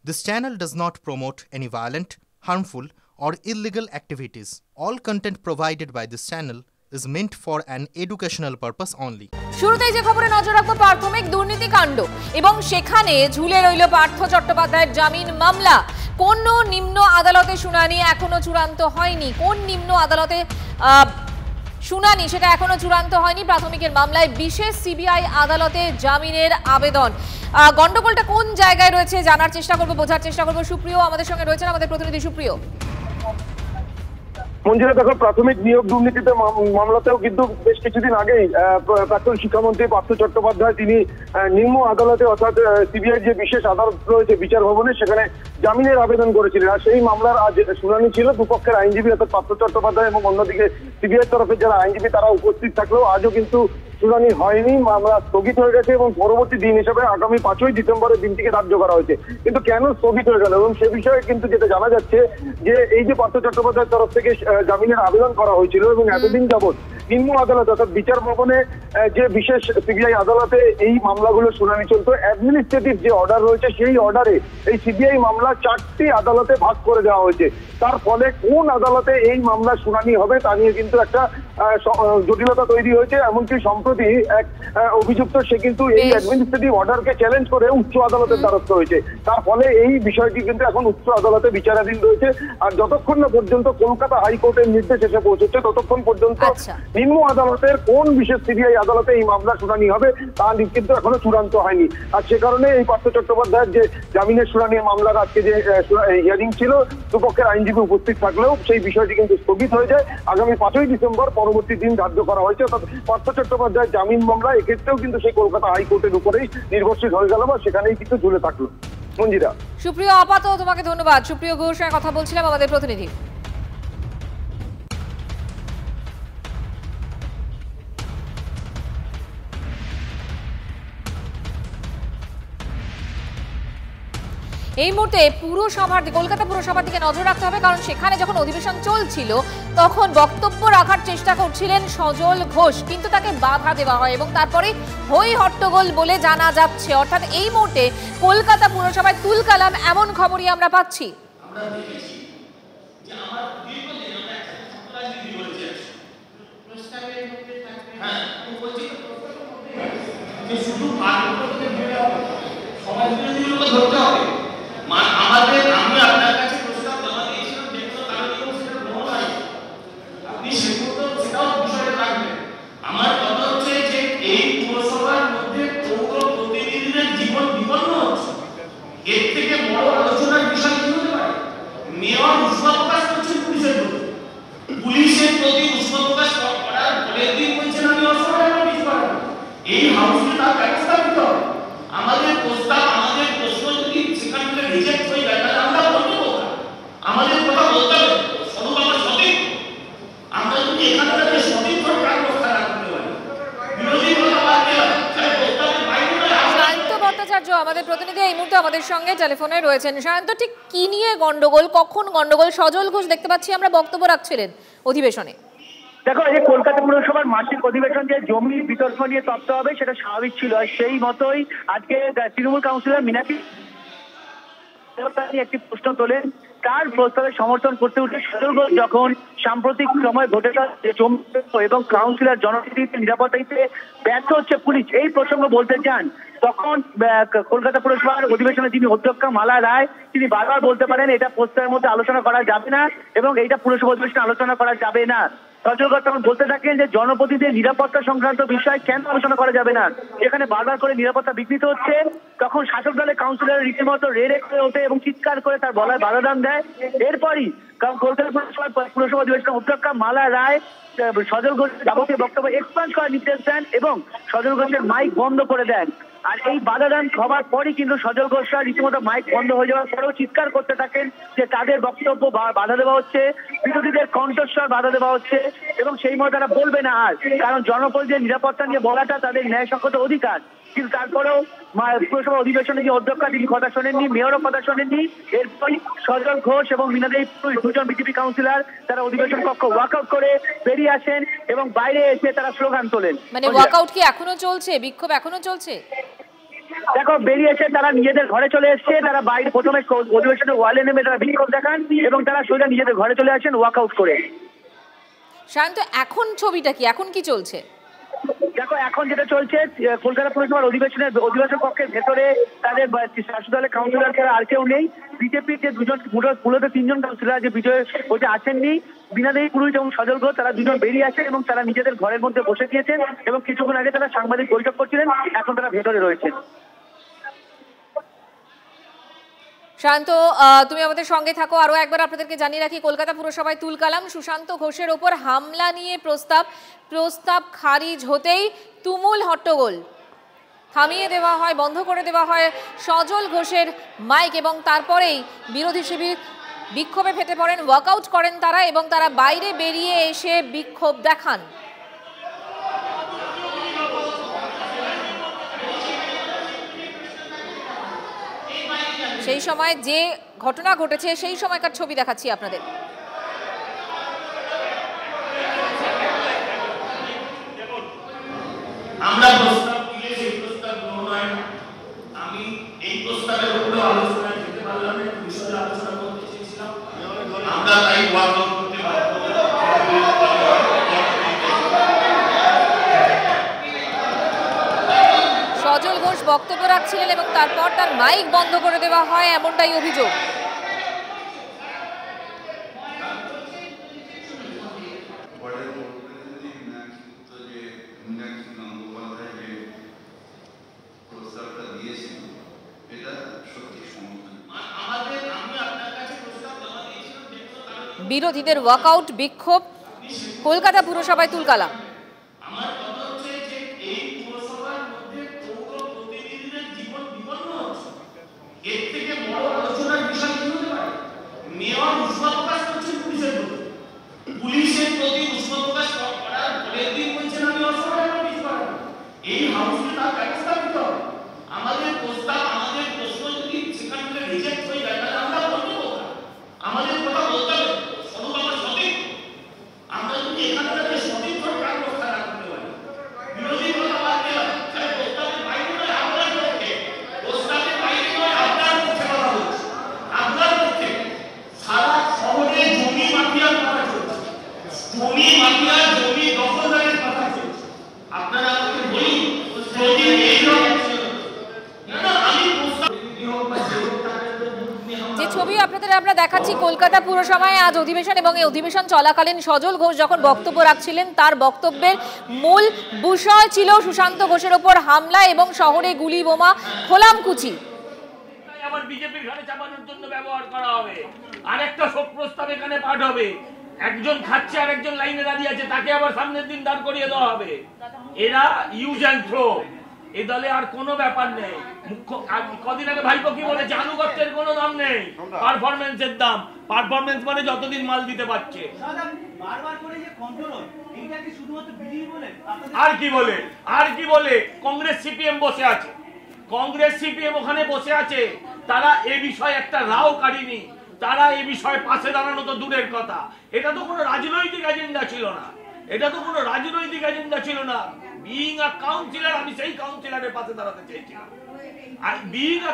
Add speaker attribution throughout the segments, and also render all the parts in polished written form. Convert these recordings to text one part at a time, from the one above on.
Speaker 1: This channel does not promote any violent, harmful, or illegal activities. All content provided by this channel is meant for an educational purpose only.
Speaker 2: শুরুতেই যে খবরে নজর রাখবো প্রাথমিক দুর্নীতি কাণ্ড এবং সেখানে ঝুলে রইল পার্থ চট্টোপাধ্যায়ের জামিন মামলা। কোন নিম্ন আদালতে শুনানি এখনো চূড়ান্ত হয়নি, কোন নিম্ন আদালতে শুনানি সেটা এখনো চূড়ান্ত হয়নি। প্রাথমিকের মামলায় বিশেষ সিবিআই আদালতে জামিনের আবেদন। গন্ডগোলটা কোন জায়গায় রয়েছে জানার চেষ্টা করবো, বোঝার চেষ্টা করবো। সুপ্রিয় আমাদের সঙ্গে রয়েছেন, আমাদের প্রতিনিধি সুপ্রিয়।
Speaker 3: মঞ্জুরা, দেখো, প্রাথমিক নিয়োগ দুর্নীতিতে মামলাতেও কিন্তু বেশ কিছুদিন আগেই প্রাক্তন শিক্ষামন্ত্রী পার্থ চট্টোপাধ্যায় তিনি নিম্ন আদালতে অর্থাৎ সিবিআই যে বিশেষ আদালত রয়েছে বিচার ভবনে সেখানে জামিনের আবেদন করেছিলেন। আর সেই মামলার আজ শুনানি ছিল। দুপক্ষের আইনজীবী অর্থাৎ পার্থ চট্টোপাধ্যায় এবং অন্যদিকে সিবিআই তরফে যারা আইনজীবী তারা উপস্থিত থাকলেও আজও কিন্তু শুনানি হয়নি। মামলা স্থগিত হয়ে গেছে এবং পরবর্তী দিন হিসেবে আগামী 5ই ডিসেম্বরের দিনটিকে ধার্য করা হয়েছে। কিন্তু কেন স্থগিত হয়ে গেল এবং সে বিষয়ে কিন্তু যেটা জানা যাচ্ছে যে এই যে পার্থ চট্টোপাধ্যায়ের তরফ থেকে জামিনের আবেদন করা হয়েছিল এবং এতদিন যাবৎ নিম্ন আদালত অর্থাৎ বিচার ভবনে যে বিশেষ সিবিআই আদালতে এই মামলাগুলো শুনানি চলতো, অ্যাডমিনিস্ট্রেটিভ যে অর্ডার রয়েছে সেই অর্ডারে এই সিবিআই মামলা 4টি আদালতে ভাগ করে দেওয়া হয়েছে। তার ফলে কোন আদালতে এই মামলা শুনানি হবে তা নিয়ে কিন্তু একটা জটিলতা তৈরি হয়েছে। এমনকি সম্প্রতি এক অভিযুক্ত সে কিন্তু এই অ্যাডমিনিস্ট্রেটিভ অর্ডারকে চ্যালেঞ্জ করে উচ্চ আদালতের দ্বারস্থ হয়েছে। তার ফলে এই বিষয়টি কিন্তু এখন উচ্চ আদালতে বিচারাধীন রয়েছে। আর যতক্ষণ না পর্যন্ত কলকাতা হাইকোর্টের নির্দেশ এসে পৌঁছেছে ততক্ষণ পর্যন্ত নিম্ন আদালতের কোন বিশেষ সিবিআই আদালতে এই মামলা শুনানি হবে তা কিন্তু এখনো চূড়ান্ত হয়নি। আর সে কারণে এই পার্থ চট্টোপাধ্যায়ের যে জামিনের শুনানি মামলার আজকে যে হিয়ারিং ছিল, দুপক্ষের আইনজীবী উপস্থিত থাকলেও সেই বিষয়টি কিন্তু স্থগিত হয়ে যায়। আগামী 5ই ডিসেম্বর পরবর্তী দিন ধার্য করা হয়েছে। অর্থাৎ পার্থ চট্টোপাধ্যায়ের জামিন মামলা এক্ষেত্রেও কিন্তু সেই কলকাতা হাইকোর্টের উপরেই নির্ভরশীল হয়ে গেল বা সেখানেই কিন্তু ঝুলে থাকলো। মঞ্জিরা।
Speaker 2: সুপ্রিয়, আপাতত তোমাকে ধন্যবাদ। সুপ্রিয় ঘোষ সঙ্গে কথা বলছিলাম, আমাদের প্রতিনিধি। এই মুহূর্তে কলকাতা পুরসভার দিকে নজর রাখতে হবে, কারণ সেখানে যখন অধিবেশন চলছিল তখন বক্তব্য রাখার চেষ্টা করছিলেন সজল ঘোষ, কিন্তু তাকে বাধা দেওয়া হয় এবং তারপরে হই হট্টগোল বলে জানা যাচ্ছে। অর্থাৎ এই মুহূর্তে কলকাতা পুরসভায় তুলকালাম এমন খবরই আমরা পাচ্ছি।
Speaker 4: আমি আপনার কাছে প্রস্তাব জমা দিয়েছিলাম, যে কোনো কারণে সেটা গ্রহণ হয়, আপনি সেটাও বিষয়ে রাখবেন। আমার কথা হচ্ছে যে এই পুরসভার মধ্যে পৌর প্রতিনিধিদের জীবন বিপন্ন হচ্ছে। এর থেকে বড় আলোচনার বিষয় কি হতে পারে? মেয়র উষ্মা প্রকাশ করছেন পুলিশের প্রতি, পুলিশের প্রতি উষ্মা প্রকাশ করার পরের দিন বলছেন আমি অসহায় এই হাউসে তার ব্যবস্থা নিতে হবে। আমাদের প্রস্তাব, আমাদের প্রশ্ন যদি সেখান থেকে রিজেক্ট হয়ে যায় তাহলে আমরা বলবো কোথা? আমাদের কথা বলতে হবে স্বরূপ আমরা সঠিক। আমরা যদি এখান থেকে সঠিক করে কাজ রক্ষা রাখতে পারি, বিরোধী কথা বাড়তে হয় তাহলে প্রস্তাবের বাইরে নয়।
Speaker 2: শান্ত ভট্টাচার্য আমাদের প্রতিনিধি এই মুহূর্তে আমাদের সঙ্গে টেলিফোনে রয়েছেন। শান্ত, ঠিক কি নিয়ে গন্ডগোল, কখন গন্ডগোল? সজল ঘোষ দেখতে পাচ্ছি আমরা বক্তব্য রাখছিলেন অধিবেশনে।
Speaker 5: দেখো, এই কলকাতা পুরসভার মাসিক অধিবেশন যে জমি বিতর্ক নিয়ে তত্ত্ব হবে সেটা স্বাভাবিক ছিল। সেই মতোই আজকে তৃণমূল কাউন্সিলর মিনাক্ষী একটি প্রশ্ন তোলেন। তার প্রস্তাবে সমর্থন করতে উঠে সজল ঘোষ যখন সাম্প্রতিক সময় ঘটে জমি এবং কাউন্সিলর জনপ্রতিনিধিদের নিরাপত্তা দিতে ব্যর্থ হচ্ছে পুলিশ, এই প্রসঙ্গ বলতে চান, তখন কলকাতা পুরসভার অধিবেশনে যিনি অধ্যক্ষ মালা রায় তিনি বারবার বলতে পারেন এটা প্রস্তাবের মধ্যে আলোচনা করা যাবে না এবং এইটা পুরসভা অধিবেশনে আলোচনা করা যাবে না। সজল ঘোষ তখন বলতে থাকেন যে জনপ্রতিনিধিদের নিরাপত্তা সংক্রান্ত বিষয় কেন আলোচনা করা যাবে না, যেখানে বারবার করে নিরাপত্তা বিঘ্নিত হচ্ছে। তখন শাসক দলের কাউন্সিলর রীতিমতো রেড়ে করে ওঠে এবং চিৎকার করে তার বলায় বাধা দান দেয়। এরপরই কলকাতা পুরসভা অধিবেশনের অধ্যক্ষ মালা রায় সজল ঘোষের যাবতীয় বক্তব্য এক্সপান্স করার নির্দেশ দেন এবং সজল ঘোষের মাইক বন্ধ করে দেন। আর এই বাধা দান হবার পরই কিন্তু সজল ঘোষরা রীতিমতো মাইক বন্ধ হয়ে যাওয়ার পরেও চিৎকার করতে থাকেন যে তাদের বক্তব্য বাধা দেওয়া হচ্ছে, বিরোধীদের কণ্ঠস্বর বাধা দেওয়া হচ্ছে এবং সেই মতো তারা বলবে না আর, কারণ জনপ্রতিনিধিদের নিরাপত্তা নিয়ে বলাটা তাদের ন্যায়সঙ্গত অধিকার। কিন্তু তারপরেও পুরসভা অধিবেশনে যে অধ্যক্ষ তিনি কথা শোনেননি, মেয়রও কথা শোনেননি। এরপরই সজল ঘোষ এবং মিনাদেই দুজন বিজেপি কাউন্সিলর তারা অধিবেশন কক্ষ ওয়াকআউট করে বেরিয়ে আসেন এবং বাইরে এসে তারা স্লোগান তোলেন।
Speaker 2: মানে ওয়াকআউট কি এখনো চলছে? বিক্ষোভ এখনো চলছে?
Speaker 5: দেখো বেরিয়েছে, তারা নিজেদের ঘরে চলে এসছে। তারা বাইরে প্রথমে অধিবেশনের ওয়ালে নেমে তারা বিক্ষোভ দেখান এবং তারা সোজা নিজেদের ঘরে চলে আসেন ওয়াকআউট করে।
Speaker 2: শান্ত, এখন ছবিটা কি, এখন কি চলছে?
Speaker 5: দেখো এখন যেটা চলছে, কলকাতা পুরসভার অধিবেশন কক্ষের ভেতরে তাদের শাসক দলের কাউন্সিলর ছাড়া আর কেউ নেই। বিজেপির যে দুজন, মূলত 3জন কাউন্সিলর যে বিজয় ওটা আসেননি, বীণাদেবী পুরোহিত এবং সজল ঘোষ, তারা দুজন বেরিয়ে আসেন এবং তারা নিজেদের ঘরের মধ্যে বসে গিয়েছেন এবং কিছুক্ষণ আগে তারা সাংবাদিক বৈঠক করছিলেন, এখন তারা ভেতরে রয়েছেন।
Speaker 2: শান্ত, তুমি আমাদের সঙ্গে থাকো। আরো একবার আপনাদেরকে জানিয়ে রাখি, কলকাতা পুরসভায় তুলকালাম। সুশান্ত ঘোষের ওপর হামলা নিয়ে প্রস্তাব খারিজ হতেই তুমুল হট্টগোল। থামিয়ে দেওয়া হয়, বন্ধ করে দেওয়া হয় সজল ঘোষের মাইক এবং তারপরেই বিরোধী শিবির বিক্ষোভে ফেটে পড়েন, ওয়াকআউট করেন তারা এবং তারা বাইরে বেরিয়ে এসে বিক্ষোভ দেখান। সেই সময় যে ঘটনা ঘটেছে সেই সময়কার ছবি দেখাচ্ছি আপনাদের।
Speaker 4: আমরা প্রস্তাব দিলে সেই প্রস্তাব গ্রহণ হয় না। আমি এই প্রস্তাবের উপরে আলোচনা করতে পারলাম না, বিষয়ে আলোচনা করতে চেয়েছিলাম। আমরা তাই ওয়াকআউট করতে বাধ্য হলাম।
Speaker 2: সজল ঘোষ বক্তব্য রাখছিলেন এবং তারপর তার মাইক বন্ধ করে দেওয়া হয়, এমনটাই অভিযোগ। বিরোধীদের ওয়াকআউট, বিক্ষোভ, কলকাতা পুরসভায় তুলকালাম।
Speaker 4: আমার কথা হচ্ছে যে এই পুরসভার মধ্যে পৌর প্রতিনিধিদের জীবন বিপন্ন হচ্ছে। এর থেকে বড় আলোচনার বিষয় কি হতে পারে? মেয়র উষ্মা প্রকাশ করছেন পুলিশের প্রতি উষ্মা প্রকাশ করার পরের দিন বলছেন আমি অসহায় পুলিশ পাবো। এই হাউসে তার ব্যবস্থা নিতে হবে। আমাদের প্রস্তাব, আমাদের প্রশ্ন যদি সেখান থেকে রিজেক্ট হয়ে যায় তাহলে আমরা বলবো কোথায়? আমাদের কথা বলতে হবে স্বরূপ আমার সঠিক। আমরা যদি এখান থেকে সঠিক সরকার ব্যবস্থা না করতে পারি, বিরোধী কথা বাদ দিলাম, তাহলে প্রস্তাবের বাইরে নয় আপনার পক্ষে, প্রস্তাবের বাইরে নয় আপনার পক্ষে কথা বলছি। আপনার পক্ষে সারা শহরে জমি মাফিয়ার কথা চলছে, জমি মাফিয়া, জমি দখলদারের কথা চলছে। আপনারা আমাকে বলুন, যদি এই রকম না আমি প্রস্তাব
Speaker 2: যে ছবি আপনাদের আমরা দেখাচ্ছি, কলকাতা পুরসভায় আজ অধিবেশন এবং এই অধিবেশন চলাকালীন সজল ঘোষ যখন বক্তব্য রাখছিলেন, তার বক্তব্যের মূল বিষয় ছিল সুশান্ত ঘোষের ওপর হামলা এবং শহরে গুলি বোমা খোলামকুচি।
Speaker 6: আবার বিজেপির ঘাড়ে চাপানোর জন্য ব্যবহার করা হবে। আরেকটা শোক প্রস্তাব এখানে পাঠ হবে, একজন খাচ্ছে আর একজন লাইনে দাঁড়িয়ে আছে, তাকে আবার সামনের দিন দাঁড় করিয়ে দেওয়া হবে। এরা ইউজ অ্যান্ড থ্রো, এই দলে আর কোনো ব্যাপার নেই। কদিন আগে ভাইপো কি বলেছে, আনুগত্যের কোনো দাম নেই, পারফরমেন্সের দাম। পারফরমেন্স মানে যতদিন মাল দিতে পারছে। আর কি বলে, আর কি বলে, কংগ্রেস সিপিএম বসে আছে, কংগ্রেস সিপিএম ওখানে বসে আছে, তারা এ বিষয়ে একটা রাও কাটেনি, তারা এ বিষয়ে পাশে দাঁড়ানো তো দূরের কথা। এটা তো কোনো রাজনৈতিক এজেন্ডা ছিল না, এটা তো কোনো রাজনৈতিক এজেন্ডা ছিল না। বিইং আ কাউন্সিলর, আমি সেই কাউন্সিলরের পাশে দাঁড়াতে চেয়েছিলাম। আর বিইং আ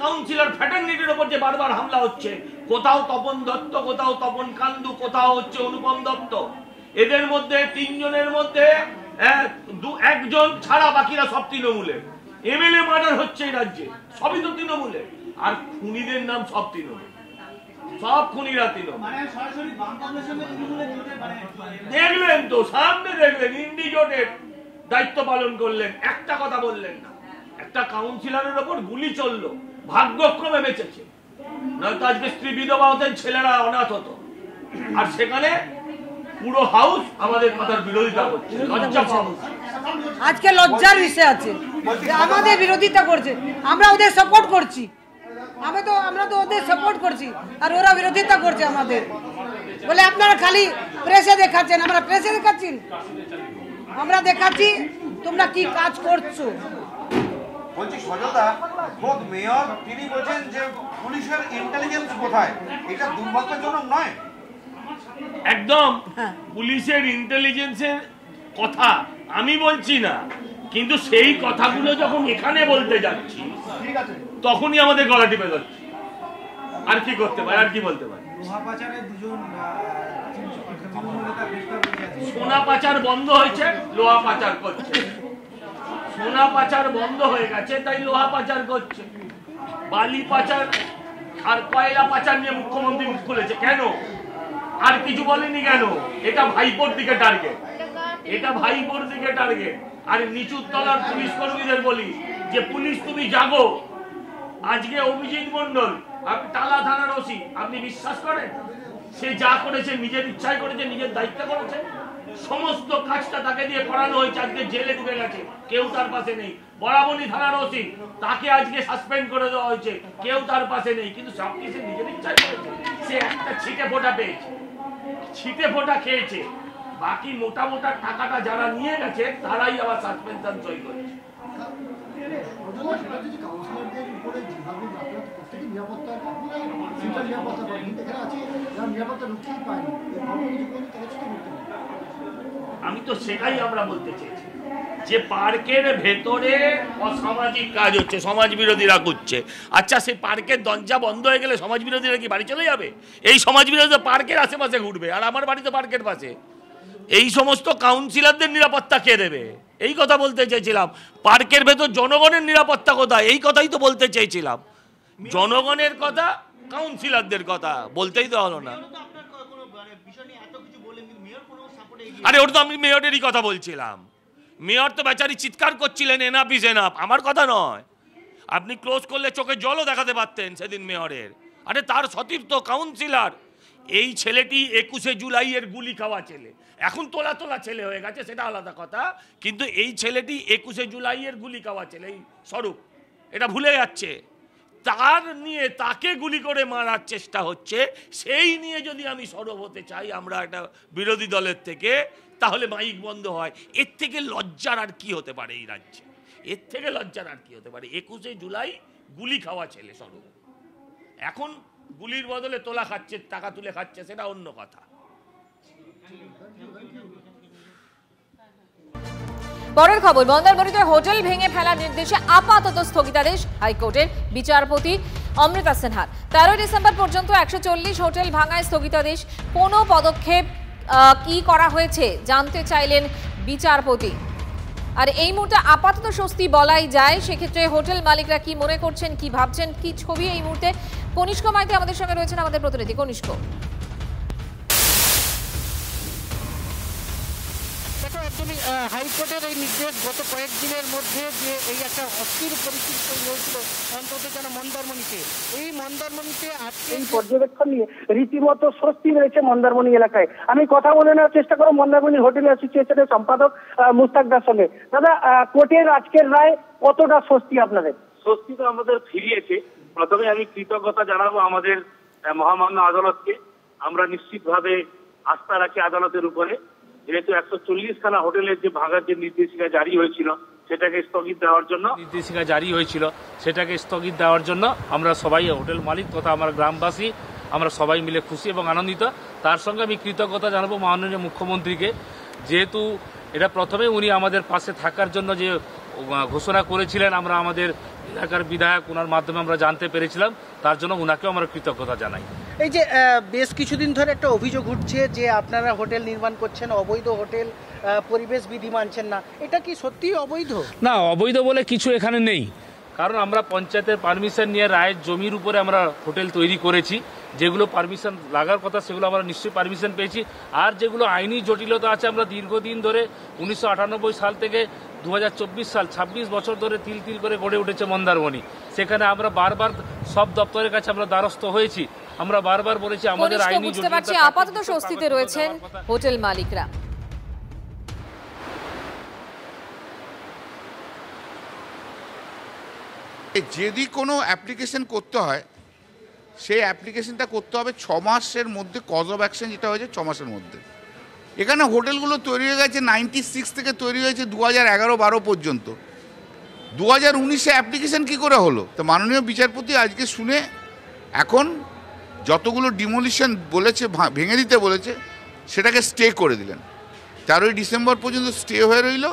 Speaker 6: কাউন্সিলর ফ্যাটার্নিটির উপর যে বারবার হামলা হচ্ছে, কোথাও তপন দত্ত, কোথাও তপন কান্দু, কোথাও হচ্ছে অনুপম দত্ত, এদের মধ্যে 3 জনের মধ্যে একজন ছাড়া বাকিরা সব তৃণমূলের। এমএলএ মার্ডার হচ্ছে এই রাজ্যে, সবই তো তৃণমূলের। আর খুনিদের নাম সব তৃণমূল, সব খুনিরা তৃণমূল। দেখলেন তো, সামনে দেখলেন, ইন্ডিজোটের দায়িত্ব পালন করলেন, একটা কথা বললেন না। একটা কাউন্সিলরের ওপর গুলি চললো, ভাগ্যক্রমে বেঁচেছে, নয়তো আজকে স্ত্রী বিধবা হতেন, ছেলেরা অনাথ হতো। আর সেখানে পুরো হাউস আমাদের কথার বিরোধিতা করছে, লজ্জা পাওয়া।
Speaker 7: আজকে লজ্জার বিষয় আছে, আমাদের বিরোধিতা করছে, আমরা ওদের সাপোর্ট করছি, আমরা তো ওদের সাপোর্ট করছি আর ওরা বিরোধিতা করছে আমাদের। বলে আপনারা খালি প্রেসে দেখাচ্ছেন, আমরা প্রেসে দেখাচ্ছি, আমরা দেখাচ্ছি তোমরা কি কাজ করছো।
Speaker 8: বলছি সজলদা, খোদ মেয়র তিনি বলছেন যে পুলিশের ইন্টেলিজেন্স কোথায়, এটা দুর্ভাগ্যজনক নয়?
Speaker 6: একদম পুলিশের ইন্টেলিজেন্সের কথা আমি বলছি না, কিন্তু সেই কথাগুলো যখন এখানে বলতে যাচ্ছি তখনই আমাদের গলা টিপে যাচ্ছে। আর কি করতে পারে, আর কি বলতে পারে? সোনা পাচার বন্ধ হয়েছে, লোহা পাচার করছে। সোনা পাচার বন্ধ হয়ে গেছে, তাই লোহা পাচার করছে। বালি পাচার আর কয়লা পাচার নিয়ে মুখ্যমন্ত্রী মুখ খুলেছে কেন? আর কিছু বলেনি কেন? এটা ভাইপোর দিকে টার্গেট, এটা ভাইপোর দিকে টার্গেট। আর নিচুর তলার পুলিশ কর্মীদের বলি যে পুলিশ তুমি জাগো। আজকে অভিজিৎ মন্ডল টালা থানার ওসি, আপনি বিশ্বাস করেন সে যা করেছে নিজের ইচ্ছায় করেছে, নিজের দায়িত্ব করেছে? সমস্ত কাজটা তাকে দিয়ে করানো হয়েছে, আজকে জেলে ঢুকে গেছে, কেউ তার পাশে নেই। বরাবরী থানার ওসি, তাকে আজকে সাসপেন্ড করে দেওয়া হয়েছে, কেউ তার পাশে নেই। কিন্তু সব কিছু নিজের ইচ্ছায় করেছে। সে একটা ছিটে ফোঁটা পেয়েছে, ছিটে ফোঁটা খেয়েছে। বাকি মোটা মোটা টাকাটা যারা নিয়ে গেছে তারাই আবার সাসপেনশন সই করেছে। আমি তো সেটাই আমরা বলতে চেয়েছি যে পার্কের ভেতরে অসামাজিক কাজ হচ্ছে, সমাজ বিরোধীরা করছে। আচ্ছা, সেই পার্কের দরজা বন্ধ হয়ে গেলে সমাজ বিরোধীরা কি বাড়ি চলে যাবে? এই সমাজ বিরোধীরা পার্কের আশেপাশে ঘুরবে, আর আমার বাড়ি তো পার্কের পাশে। এই সমস্ত কাউন্সিলরদের নিরাপত্তা কে দেবে? এই কথা বলতে চেয়েছিলাম। পার্কের ভেতর জনগণের নিরাপত্তা কোথায়? এই কথাই তো বলতে চেয়েছিলাম। জনগণের কথা, কাউন্সিলরদের কথা বলতেই তো হলো না। আরে ওটা তো আমি মেয়রেরই কথা বলছিলাম। মেয়র তো বেচারি চিৎকার করছিলেন এনাফ ইজ এনাফ। আমার কথা নয়, আপনি ক্লোজ করলে চোখে জলও দেখাতে পারতেন সেদিন মেয়রের। আরে তার সতীর্থ কাউন্সিলর, এই ছেলেটি 21শে জুলাইয়ের গুলি খাওয়া ছেলে, এখন তোলা তোলা ছেলে হয়ে গেছে সেটা আলাদা কথা, কিন্তু এই ছেলেটি 21শে জুলাইয়ের গুলি খাওয়া ছেলে, এই স্বরূপ, এটা ভুলে যাচ্ছে। তার নিয়ে তাকে গুলি করে মারার চেষ্টা হচ্ছে, সেই নিয়ে যদি আমি সরব হতে চাই আমরা একটা বিরোধী দলের থেকে, তাহলে মাইক বন্ধ হয়। এর থেকে লজ্জার আর কি হতে পারে এই রাজ্যে? এর থেকে লজ্জার আর কি হতে পারে? 21শে জুলাই গুলি খাওয়া ছেলে স্বরূপ, এখন গুলির বদলে তোলা খাচ্ছে, টাকা তুলে খাচ্ছে, সেটা অন্য কথা।
Speaker 2: পরের খবর, মন্দারমণিতে হোটেল ভেঙে ফেলার নির্দেশে আপাতত স্থগিতাদেশ হাইকোর্টের। বিচারপতি অমৃতা সিনহার 13 ডিসেম্বর পর্যন্ত 140 হোটেল ভাঙায় স্থগিতাদেশ। কোনো পদক্ষেপ কি করা হয়েছে জানতে চাইলেন বিচারপতি। আর এই মুহূর্তে আপাতত স্বস্তি বলাই যায়। সেক্ষেত্রে হোটেল মালিকরা কি মনে করছেন, কি ভাবছেন, কি ছবি এই মুহূর্তে? কনিষ্ক মাইতি আমাদের সঙ্গে রয়েছেন, আমাদের প্রতিনিধি কনিষ্ক।
Speaker 9: হাইকোর্টের এই নির্দেশ গত কয়েকদিনের মধ্যে যে এই একটা অস্থির পরিস্থিতি তৈরি হয়েছিল অন্তত যেন মন্দারমণিতে, এই মন্দারমণিতে আজকে
Speaker 5: এই পর্যবেক্ষণ নিয়ে রীতিমতো স্বস্তি রয়েছে মন্দারমণি এলাকায়। আমি কথা বলে নেওয়ার চেষ্টা করব মন্দারমণি হোটেল অ্যাসোসিয়েশনের সম্পাদক মুস্তাক দার সঙ্গে। দাদা, কোর্টের আজকের রায় কতটা স্বস্তি আপনাদের?
Speaker 10: স্বস্তি তো আমাদের ফিরিয়েছে। প্রথমে আমি কৃতজ্ঞতা জানাবো আমাদের মহামান্য আদালতকে। আমরা নিশ্চিতভাবে আস্থা রাখি আদালতের উপরে। যেহেতু 140খানা হোটেলের যে ভাঙার যে নির্দেশিকা জারি হয়েছিল সেটাকে স্থগিত দেওয়ার জন্য
Speaker 11: আমরা সবাই হোটেল মালিক তথা আমরা গ্রামবাসী আমরা সবাই মিলে খুশি এবং আনন্দিত। তার সঙ্গে আমি কৃতজ্ঞতা জানাবো মাননীয় মুখ্যমন্ত্রীকে, যেহেতু এটা প্রথমে উনি আমাদের পাশে থাকার জন্য যে ঘোষণা করেছিলেন, আমরা আমাদের এলাকার বিধায়ক ওনার মাধ্যমে আমরা জানতে পেরেছিলাম, তার জন্য ওনাকেও আমরা কৃতজ্ঞতা জানাই।
Speaker 9: এই যে বেশ কিছুদিন ধরে একটা অভিযোগ উঠছে যে আপনারা হোটেল নির্মাণ করছেন, অবৈধ হোটেল, পরিবেশ বিধি মানছেন না, এটা কি সত্যিই অবৈধ?
Speaker 11: না, অবৈধ বলে কিছু এখানে নেই, কারণ আমরা পঞ্চায়েতের পারমিশন নিয়ে রায়ের জমির উপরে আমরা হোটেল তৈরি করেছি। যেগুলো পারমিশন লাগার কথা সেগুলো আমরা নিশ্চয়ই পারমিশন পেয়েছি। আর যেগুলো আইনি জটিলতা আছে, আমরা দীর্ঘদিন ধরে 1998 সাল থেকে 2024 সাল 26 বছর ধরে তিল তিল করে গড়ে উঠেছে মন্দারমণি। সেখানে আমরা বারবার সব দপ্তরের কাছে আমরা দ্বারস্থ হয়েছি, আমরা বারবার বলেছি আমাদের আইনি
Speaker 2: জটিলতা। আপাতত স্বস্তিতে রয়েছেন হোটেল মালিকরা।
Speaker 12: যদি কোনো অ্যাপ্লিকেশন করতে হয়, সেই অ্যাপ্লিকেশনটা করতে হবে 6 মাসের মধ্যে। কজ অফ অ্যাকশন যেটা হয়েছে 6 মাসের মধ্যে। এখানে হোটেলগুলো তৈরি হয়ে গেছে 96 থেকে তৈরি হয়েছে 2011-12 পর্যন্ত। 2019-এ অ্যাপ্লিকেশন কী করে হলো? তো মাননীয় বিচারপতি আজকে শুনে এখন যতগুলো ডিমোলিশন বলেছে, ভেঙে দিতে বলেছে, সেটাকে স্টে করে দিলেন। 13 ডিসেম্বর পর্যন্ত স্টে হয়ে রইল।